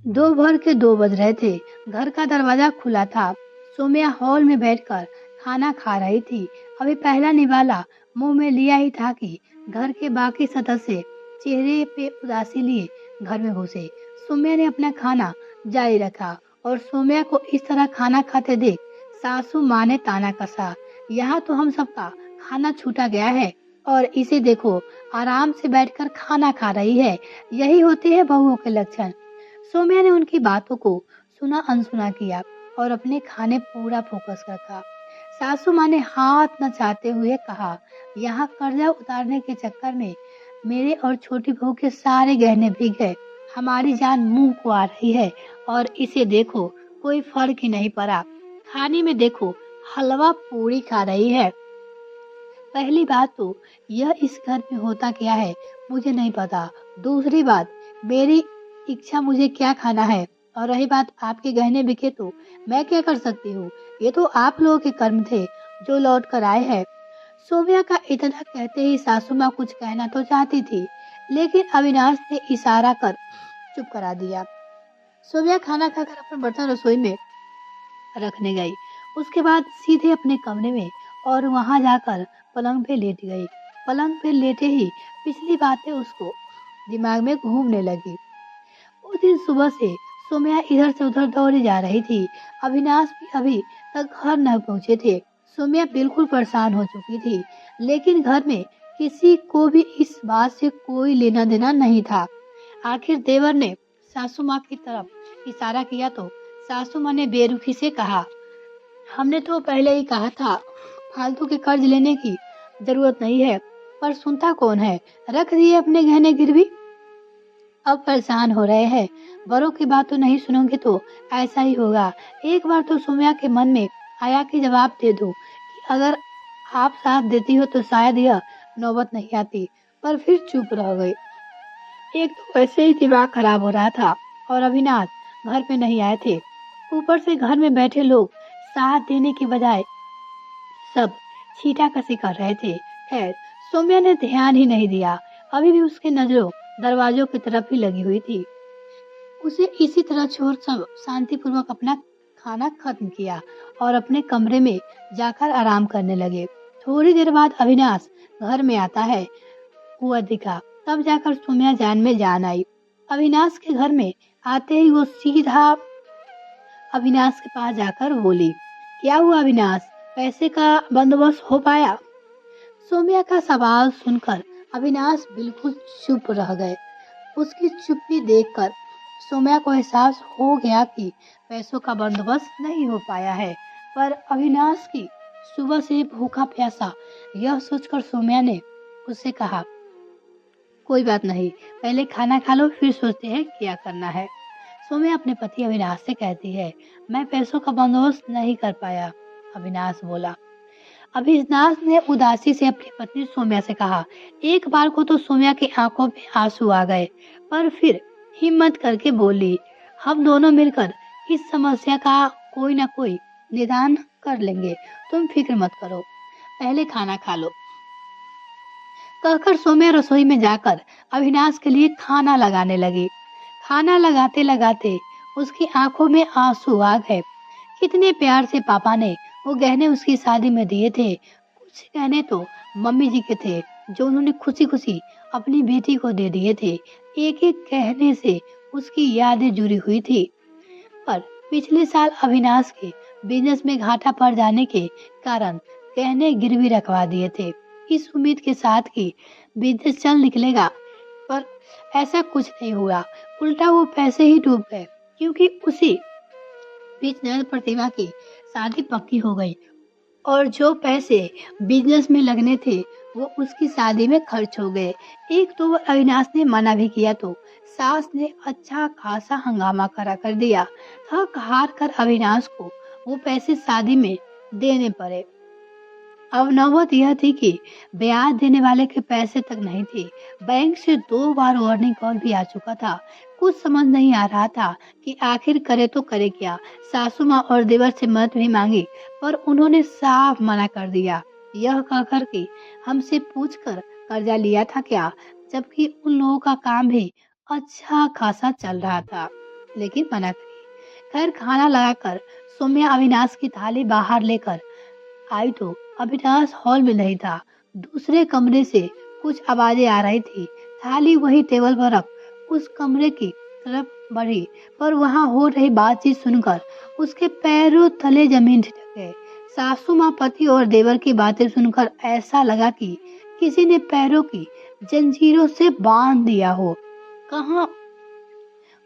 दोपहर के 2 बज रहे थे। घर का दरवाजा खुला था। सोम्या हॉल में बैठकर खाना खा रही थी। अभी पहला निवाला मुंह में लिया ही था कि घर के बाकी सदस्य चेहरे पे उदासी लिए घर में घुसे। सोम्या ने अपना खाना जारी रखा और सोम्या को इस तरह खाना खाते देख सासू माँ ने ताना कसा, यहाँ तो हम सबका खाना छूटा गया है और इसे देखो आराम से बैठकर खाना खा रही है। यही होते हैं बहुओं के लक्षण। सोम्या ने उनकी बातों को सुना अनसुना किया और अपने खाने पूरा फोकस रखा। सासू माँ ने हाथ नचाते हुए कहा, यहाँ कर्जा उतारने के चक्कर में मेरे और छोटी बहू के सारे गहने भीग गए। हमारी जान मुंह को आ रही है और इसे देखो कोई फर्क ही नहीं पड़ा। खाने में देखो हलवा पूरी खा रही है। पहली बात तो यह इस घर में होता क्या है मुझे नहीं पता। दूसरी बात मेरी इच्छा मुझे क्या खाना है और रही बात आपके गहने बिके तो मैं क्या कर सकती हूँ। ये तो आप लोगों के कर्म थे जो लौट कर आए हैं। सोम्या का इतना कहते ही सासू माँ कुछ कहना तो चाहती थी लेकिन अविनाश ने इशारा कर चुप करा दिया। सोम्या खाना खाकर अपना बर्तन रसोई में रखने गई। उसके बाद सीधे अपने कमरे में और वहां जाकर पलंग पे लेट गई। पलंग पे लेटे ही पिछली बातें उसको दिमाग में घूमने लगी। उस दिन सुबह से सोम्या इधर से उधर दौड़ी जा रही थी। अविनाश भी अभी तक घर न पहुंचे थे। सोम्या बिल्कुल परेशान हो चुकी थी लेकिन घर में किसी को भी इस बात से कोई लेना देना नहीं था। आखिर देवर ने सासू माँ की तरफ इशारा किया तो सासू माँ ने बेरुखी से कहा, हमने तो पहले ही कहा था फालतू के कर्ज लेने की जरूरत नहीं है, पर सुनता कौन है। रख दिए अपने गहने गिरवी। अब परेशान हो रहे हैं। बड़ों की बात तो नहीं सुनोगे तो ऐसा ही होगा। एक बार तो सोम्या के मन में आया कि जवाब दे दो कि अगर आप साथ देती हो तो शायद यह नौबत नहीं आती, पर फिर चुप रह गई। एक तो वैसे ही दिमाग खराब हो रहा था और अविनाश घर पे नहीं आए थे। ऊपर से घर में बैठे लोग साथ देने के बजाय सब छीटाकशी कर रहे थे। खैर सोम्या ने ध्यान ही नहीं दिया। अभी भी उसकी नजरों दरवाजों की तरफ ही लगी हुई थी। उसे इसी तरह छोड़ सब शांतिपूर्वक अपना खाना खत्म किया और अपने कमरे में जाकर आराम करने लगे। थोड़ी देर बाद अविनाश घर में आता है हुआ दिखा। तब जाकर सोम्या जान में जान आई। अविनाश के घर में आते ही वो सीधा अविनाश के पास जाकर बोली, क्या हुआ अविनाश, पैसे का बंदोबस्त हो पाया? सोम्या का सवाल सुनकर अविनाश बिल्कुल चुप रह गए। उसकी चुप्पी देखकर सोम्या को एहसास हो गया कि पैसों का बंदोबस्त नहीं हो पाया है। पर अविनाश की सुबह से भूखा प्यासा, यह सोचकर सोम्या ने उससे कहा, कोई बात नहीं, पहले खाना खा लो फिर सोचते हैं क्या करना है। सोम्या अपने पति अविनाश से कहती है, मैं पैसों का बंदोबस्त नहीं कर पाया। अविनाश बोला। अविनाश ने उदासी से अपनी पत्नी सोम्या से कहा। एक बार को तो सोम्या की आंखों में आंसू आ गए, पर फिर हिम्मत करके बोली, हम दोनों मिलकर इस समस्या का कोई ना कोई निदान कर लेंगे, तुम फिक्र मत करो, पहले खाना खा लो। कहकर सोम्या रसोई में जाकर अविनाश के लिए खाना लगाने लगी। खाना लगाते लगाते उसकी आंखों में आंसू आ गए। कितने प्यार से पापा ने वो गहने उसकी शादी में दिए थे। कुछ गहने तो मम्मी जी के थे जो उन्होंने खुशी खुशी अपनी बेटी को दे दिए थे। एक एक गहने से उसकी यादें जुड़ी हुई थी। पर पिछले साल अविनाश के बिजनेस में घाटा पड़ जाने के कारण गहने गिरवी रखवा दिए थे, इस उम्मीद के साथ कि बिजनेस चल निकलेगा। पर ऐसा कुछ नहीं हुआ, उल्टा वो पैसे ही डूब गए, क्योंकि उसी बीच नयन प्रतिभा की शादी पक्की हो गई और जो पैसे बिजनेस में लगने थे वो उसकी शादी में खर्च हो गए। एक तो अविनाश ने मना भी किया तो सास ने अच्छा खासा हंगामा खड़ा कर दिया। थक हार कर अविनाश को वो पैसे शादी में देने पड़े। अब नौबत यह थी कि ब्याज देने वाले के पैसे तक नहीं थे। बैंक से 2 बार वार्निंग कॉल भी आ चुका था। कुछ समझ नहीं आ रहा था कि आखिर करे तो करे क्या। सासू माँ और देवर से मदद भी मांगी पर उन्होंने साफ मना कर दिया, यह कहकर कि हमसे पूछकर कर्जा लिया था क्या, जबकि उन लोगों का काम भी अच्छा खासा चल रहा था। लेकिन मना करी। खैर खाना लगाकर सौम्या अविनाश की थाली बाहर लेकर आई तो अविनाश हॉल में नहीं था। दूसरे कमरे से कुछ आवाजें आ रही थी। थाली वही टेबल पर रख उस कमरे की तरफ बढ़ी, पर वहां हो रही बातचीत सुनकर उसके पैरों तले जमीन ठिठक गए। सासू माँ, पति और देवर की बातें सुनकर ऐसा लगा कि किसी ने पैरों की जंजीरों से बांध दिया हो। कहाँ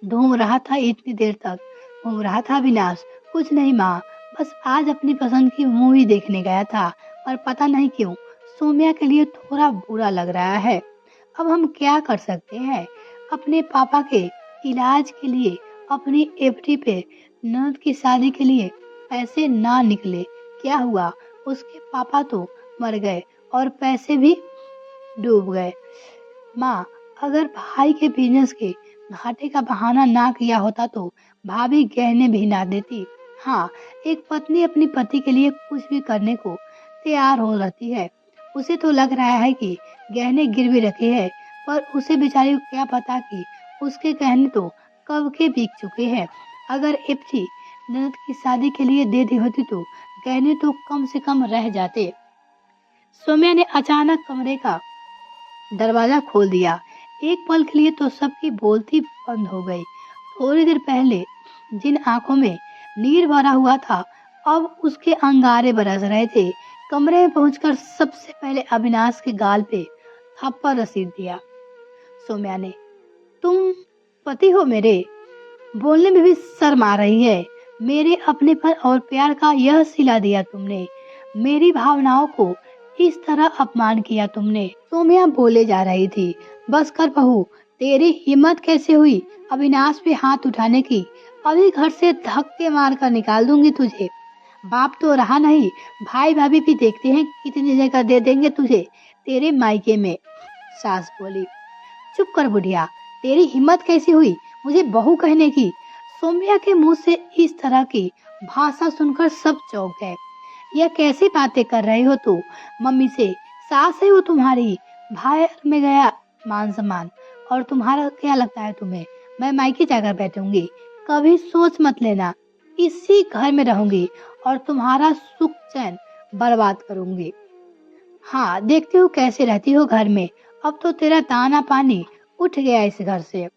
घूम रहा था इतनी देर तक? घूम रहा था अविनाश? कुछ नहीं माँ, बस आज अपनी पसंद की मूवी देखने गया था, पर पता नहीं क्यों सौम्या के लिए थोड़ा बुरा लग रहा है। अब हम क्या कर सकते हैं? अपने पापा के इलाज के लिए, अपनी एफडी पे ननद की शादी के लिए पैसे ना निकले, क्या हुआ? उसके पापा तो मर गए और पैसे भी डूब गए। माँ, अगर भाई के बिजनेस के घाटे का बहाना ना किया होता तो भाभी गहने भी ना देती। हाँ, एक पत्नी अपनी पति के लिए कुछ भी करने को तैयार हो रहती है। उसे तो लग रहा है कि गहने गिरवी रखे हैं, पर उसे बेचारी को क्या पता कि उसके गहने तो कब के बिक चुके हैं। अगर एफडी ननद की शादी के लिए दे दी होती तो गहने तो कम से कम रह जाते। सौम्या ने अचानक कमरे का दरवाजा खोल दिया। एक पल के लिए तो सबकी बोलती बंद हो गई। थोड़ी देर पहले जिन आंखों में नीर भरा हुआ था, अब उसके अंगारे बरस रहे थे। कमरे में पहुंचकर सबसे पहले अविनाश के गाल पे थप्पड़ रसीद दिया। सौम्या ने, तुम पति हो मेरे? बोलने में भी शर्म आ रही है। मेरे अपनेपन और प्यार का यह सिला दिया तुमने। मेरी भावनाओं को इस तरह अपमान किया तुमने। सौम्या बोले जा रही थी। बस कर बहू, तेरी हिम्मत कैसे हुई अविनाश पे हाथ उठाने की? अभी घर से धक्के मार कर निकाल दूंगी तुझे। बाप तो रहा नहीं, भाई भाभी भी देखते हैं कितनी जगह दे देंगे तुझे तेरे मायके में। सास बोली, चुप कर बुढ़िया, तेरी हिम्मत कैसी हुई मुझे बहू कहने की? सौम्या के मुंह से इस तरह की भाषा सुनकर सब चौंक गए। यह कैसी बातें कर रहे हो तू? मम्मी से सास है वो तुम्हारी, भाई में गया मान सम्मान, और तुम्हारा क्या लगता है तुम्हें मैं मायके जाकर बैठूंगी? कभी सोच मत लेना, इसी घर में रहूंगी और तुम्हारा सुख चैन बर्बाद करूंगी। हाँ, देखती हो कैसे रहती हो घर में। अब तो तेरा दाना पानी उठ गया इस घर से।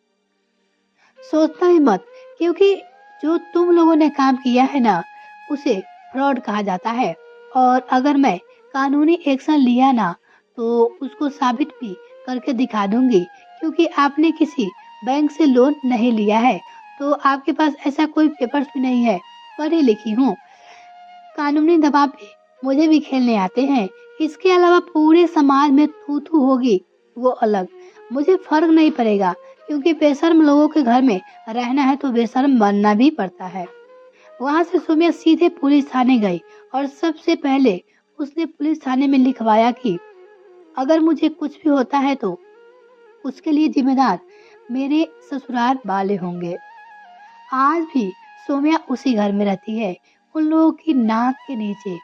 सोचना ही मत, क्योंकि जो तुम लोगों ने काम किया है ना, उसे फ्रॉड कहा जाता है। और अगर मैं कानूनी एक्शन लिया ना तो उसको साबित भी करके दिखा दूंगी, क्योंकि आपने किसी बैंक से लोन नहीं लिया है, तो आपके पास ऐसा कोई पेपर्स भी नहीं है। पढ़ी लिखी हूँ, कानूनी दबाव पे मुझे भी खेलने आते हैं। इसके अलावा पूरे समाज में थू थू होगी वो अलग, मुझे फर्क नहीं पड़ेगा, क्योंकि बेशर्म लोगों के घर में रहना है तो बेशर्म बनना भी पड़ता है। वहां से सौम्या सीधे पुलिस थाने गई और सबसे पहले उसने पुलिस थाने में लिखवाया कि अगर मुझे कुछ भी होता है तो उसके लिए जिम्मेदार मेरे ससुराल वाले होंगे। आज भी सौम्या उसी घर में रहती है। उन लोगों की नाक के नीचे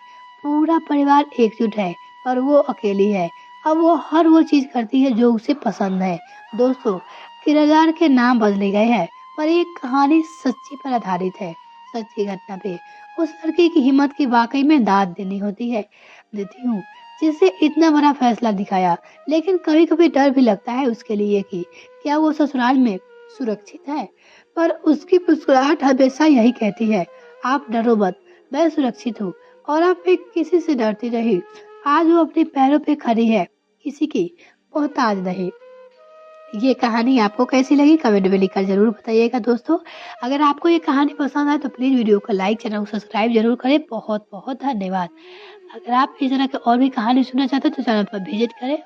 पूरा परिवार एकजुट है, पर वो अकेली है। अब वो हर वो चीज करती है जो उसे पसंद है। दोस्तों, किरदार के नाम बदले गए हैं, पर ये कहानी सच्ची पर आधारित है, सच्ची घटना पे। उस लड़की की हिम्मत की वाकई में दाद देनी होती है, देती हूँ, जिससे इतना बड़ा फैसला दिखाया। लेकिन कभी कभी डर भी लगता है उसके लिए कि क्या वो ससुराल में सुरक्षित है। पर उसकी मुस्कुराहट हमेशा यही कहती है, आप डरो मत, मैं सुरक्षित हूँ। और अब मैं किसी से डरती रही। आज वो अपने पैरों पे खड़ी है, किसी की मोहताज नहीं। ये कहानी आपको कैसी लगी कमेंट में लिखकर जरूर बताइएगा दोस्तों। अगर आपको ये कहानी पसंद आए तो प्लीज वीडियो को लाइक, चैनल को सब्सक्राइब जरूर करें। बहुत बहुत धन्यवाद। अगर आप इस तरह की और भी कहानी सुनना चाहते हैं तो चैनल पर विजिट करें।